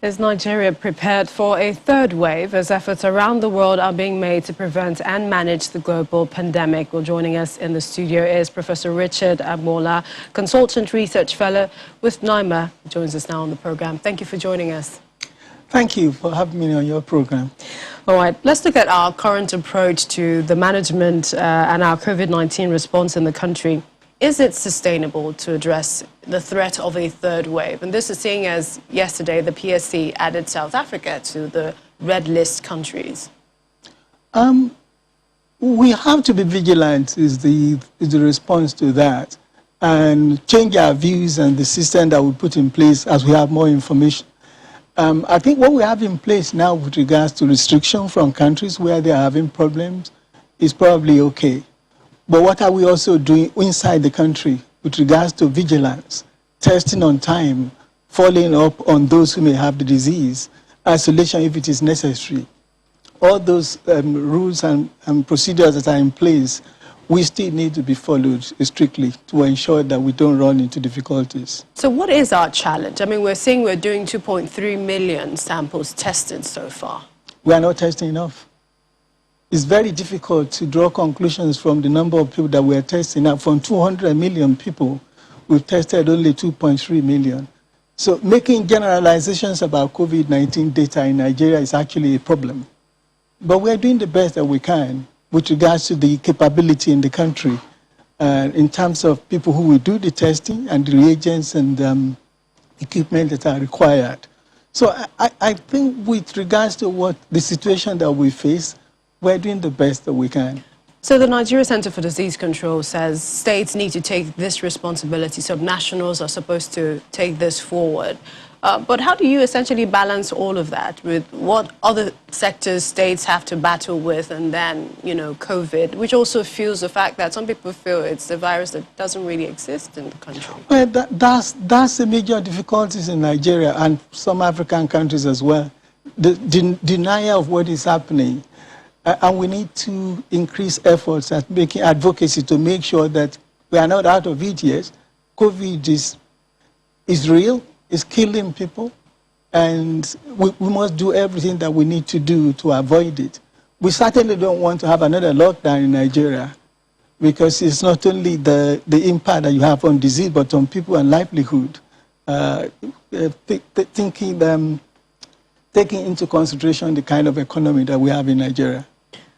Is Nigeria prepared for a third wave as efforts around the world are being made to prevent and manage the global pandemic? Well, joining us in the studio is Professor Richard Agbola, Consultant Research Fellow with NIMR, who joins us now on the program. Thank you for joining us. Thank you for having me on your program. All right, let's look at our current approach to the management and our COVID-19 response in the country. Is it sustainable to address the threat of a third wave? And this is seeing as yesterday the PSC added South Africa to the red list countries. We have to be vigilant is the response to that, and change our views and the system that we put in place as we have more information. I think what we have in place now with regards to restriction from countries where they are having problems is probably okay. But what are we also doing inside the country with regards to vigilance, testing on time, following up on those who may have the disease, isolation if it is necessary? All those rules and procedures that are in place, we still need to be followed strictly to ensure that we don't run into difficulties. So what is our challenge? I mean, we're saying we're doing 2.3 million samples tested so far. We are not testing enough. It's very difficult to draw conclusions from the number of people that we are testing. Now, from 200 million people, we've tested only 2.3 million. So making generalizations about COVID-19 data in Nigeria is actually a problem. But we're doing the best that we can with regards to the capability in the country in terms of people who will do the testing and the reagents and equipment that are required. So I think with regards to what the situation that we face, we're doing the best that we can. So the Nigeria Center for Disease Control says states need to take this responsibility, so nationals are supposed to take this forward. But how do you essentially balance all of that with what other sectors states have to battle with, and then, you know, COVID, which also fuels the fact that some people feel it's a virus that doesn't really exist in the country? Well, that's the major difficulties in Nigeria and some African countries as well. The denial of what is happening. And we need to increase efforts at making advocacy to make sure that we are not out of it yet. COVID is real, it's killing people, and we must do everything that we need to do to avoid it. We certainly don't want to have another lockdown in Nigeria, because it's not only the impact that you have on disease, but on people and livelihood. Taking into consideration the kind of economy that we have in Nigeria.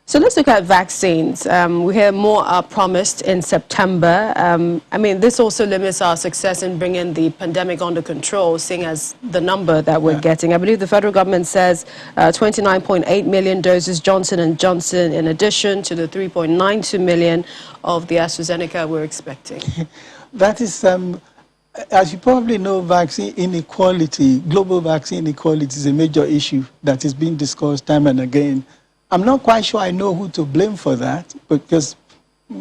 So let's look at vaccines. We hear more are promised in September. I mean, this also limits our success in bringing the pandemic under control, seeing as the number that we're getting. I believe the federal government says 29.8 million doses Johnson & Johnson, in addition to the 3.92 million of the AstraZeneca we're expecting. That is, as you probably know, vaccine inequality, global vaccine inequality is a major issue that is being discussed time and again. I'm not quite sure I know who to blame for that, because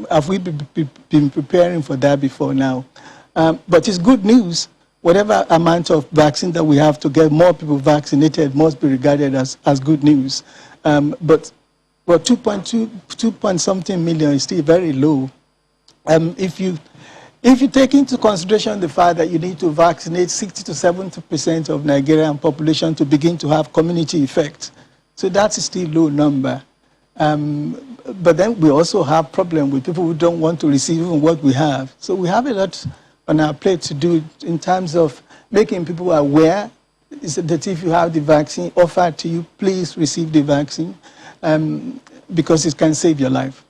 have we been preparing for that before now? But it's good news. Whatever amount of vaccine that we have to get more people vaccinated must be regarded as good news. But 2.something million is still very low. If you take into consideration the fact that you need to vaccinate 60 to 70% of Nigerian population to begin to have community effect, so that's a still low number. But then we also have problem with people who don't want to receive even what we have. So we have a lot on our plate to do in terms of making people aware that if you have the vaccine offered to you, please receive the vaccine, because it can save your life.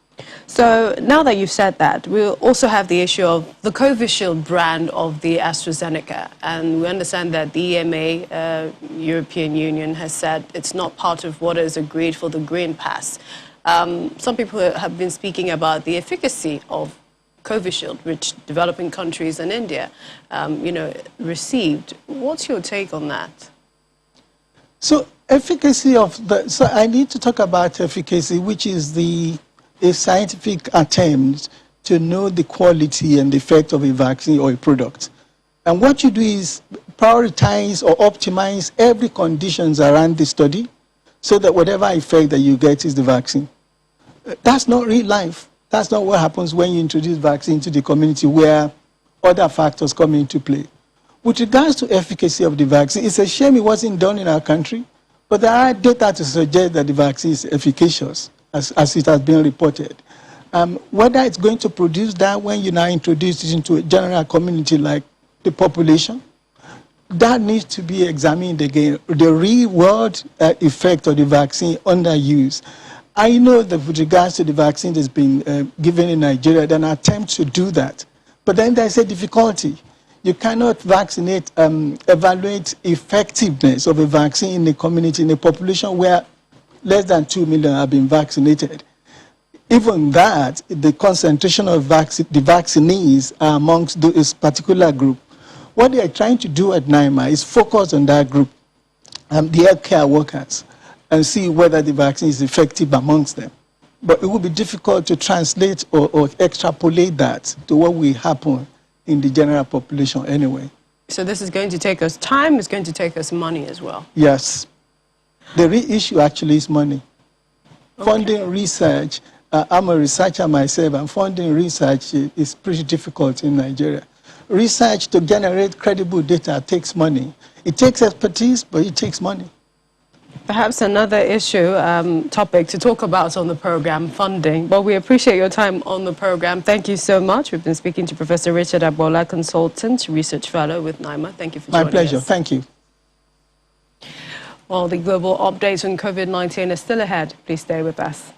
So now that you've said that, we'll also have the issue of the COVID brand of the AstraZeneca. And we understand that the EMA, European Union, has said it's not part of what is agreed for the Green Pass. Some people have been speaking about the efficacy of COVID, which developing countries and India, received. What's your take on that? So efficacy of so I need to talk about efficacy, which is a scientific attempt to know the quality and the effect of a vaccine or a product. And what you do is prioritize or optimize every conditions around the study so that whatever effect that you get is the vaccine. That's not real life. That's not what happens when you introduce vaccine to the community where other factors come into play. With regards to efficacy of the vaccine, it's a shame it wasn't done in our country, but there are data to suggest that the vaccine is efficacious, as it has been reported. Whether it's going to produce that when you now introduce it into a general community like the population, that needs to be examined again, the real-world effect of the vaccine under use. I know that with regards to the vaccine that's been given in Nigeria, there are attempts to do that. But then there's a difficulty. You cannot vaccinate, evaluate effectiveness of a vaccine in a community, in a population where less than 2 million have been vaccinated. Even that, the concentration of the vaccinees are amongst this particular group. What they are trying to do at NIMR is focus on that group, the healthcare workers, and see whether the vaccine is effective amongst them. But it will be difficult to translate or extrapolate that to what will happen in the general population anyway. So this is going to take us time, it's going to take us money as well. Yes. The real issue actually is money. Okay. Funding research, I'm a researcher myself, and funding research is pretty difficult in Nigeria. Research to generate credible data takes money. It takes expertise, but it takes money. Perhaps another issue, topic to talk about on the program, funding. But we appreciate your time on the program. Thank you so much. We've been speaking to Professor Richard Agbola, Consultant, Research Fellow with NIMR. Thank you for joining us. My pleasure. Thank you. Well, the global updates on COVID-19 is still ahead. Please stay with us.